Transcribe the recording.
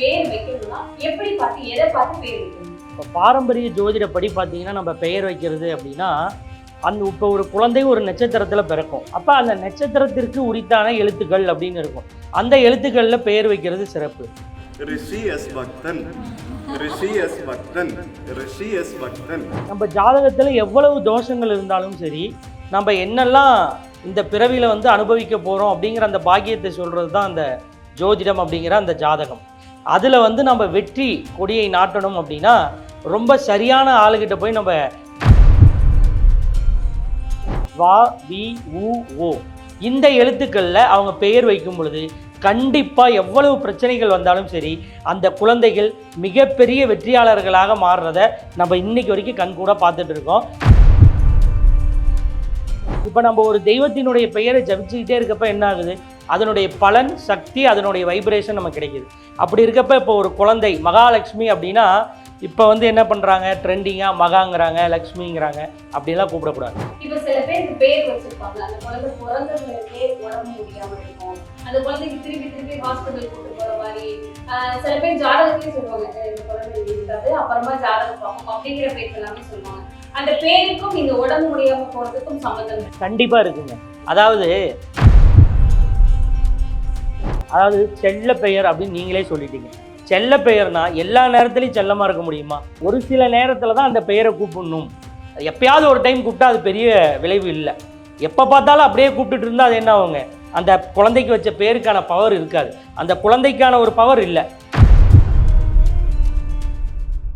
பேர் வைக்கணும்னா எப்படி பார்த்து எதை பார்த்து பேர் வைக்கணும்? இப்போ பாரம்பரிய ஜோதிடப்படி பார்த்தீங்கன்னா நம்ம பெயர் வைக்கிறது அப்படின்னா இப்போ ஒரு குழந்தை ஒரு நட்சத்திரத்தில் பிறக்கும். அப்போ அந்த நட்சத்திரத்திற்கு உரித்தான எழுத்துக்கள் அப்படின்னு இருக்கும். அந்த எழுத்துக்களில் பெயர் வைக்கிறது சிறப்பு. நம்ம ஜாதகத்தில் எவ்வளவு தோஷங்கள் இருந்தாலும் சரி, நம்ம என்னெல்லாம் இந்த பிறவியில் அனுபவிக்க போகிறோம் அப்படிங்கிற அந்த பாக்கியத்தை சொல்கிறது தான் அந்த ஜோதிடம் அப்படிங்கிற அந்த ஜாதகம். அதில் நம்ம வெற்றி கொடியை நாட்டணும் அப்படின்னா ரொம்ப சரியான ஆளுகிட்ட போய் நம்ம வா வி உ ஓ இந்த எழுத்துக்களில் அவங்க பெயர் வைக்கும் பொழுது கண்டிப்பாக எவ்வளவு பிரச்சனைகள் வந்தாலும் சரி அந்த குழந்தைகள் மிகப்பெரிய வெற்றியாளர்களாக மாறுறத நம்ம இன்னைக்கு வரைக்கும் கண்கூட பார்த்துட்டு இருக்கோம். இப்போ நம்ம ஒரு தெய்வத்தினுடைய பெயரை ஜபிச்சுக்கிட்டே இருக்கப்ப என்ன ஆகுது, அதனுடைய பலன் சக்தி அதனுடைய வைப்ரேஷன் நமக்கு கிடைக்குது. அப்படி இருக்கப்ப இப்போ ஒரு குழந்தை மகாலட்சுமி அப்படின்னா இப்போ என்ன பண்ணுறாங்க, ட்ரெண்டிங்காக மகாங்கிறாங்க, லக்ஷ்மிங்கிறாங்க, அப்படிலாம் கூப்பிடக்கூடாது. இப்போ சில பேருக்கு பேர் வச்சிருப்பாங்க, அந்த குழந்தை பிறந்தவங்களுக்கே உடம்பு முடியாமல் இருக்கும், அந்த குழந்தைக்கு திருப்பி ஹாஸ்பிட்டல் கூட்டு போகிற மாதிரி சில பேர் ஜாதகத்தையும் சொல்லுவாங்க, இந்த குழந்தை இருக்காது அப்புறமா ஜாதகம் பார்ப்போம் அப்படிங்கிற பேர் எல்லாமே சொல்லுவாங்க. அந்த பேருக்கும் இந்த உடம்பு முடியாம போறதுக்கும் சம்பந்தம் கண்டிப்பா இருக்குங்க. அதாவது செல்ல பெயர் அப்படின்னு நீங்களே சொல்லிட்டீங்க. செல்ல பெயர்னா எல்லா நேரத்துலையும் செல்லமா இருக்க முடியுமா? ஒரு சில நேரத்துல தான் அந்த பெயரை கூப்பிடணும். எப்பயாவது ஒரு டைம் கூப்பிட்டா அது பெரிய விளைவு இல்லை. எப்போ பார்த்தாலும் அப்படியே கூப்பிட்டுட்டு இருந்தால் அது என்ன ஆகுங்க, அந்த குழந்தைக்கு வச்ச பேருக்கான பவர் இருக்காது, அந்த குழந்தைக்கான ஒரு பவர் இல்லை.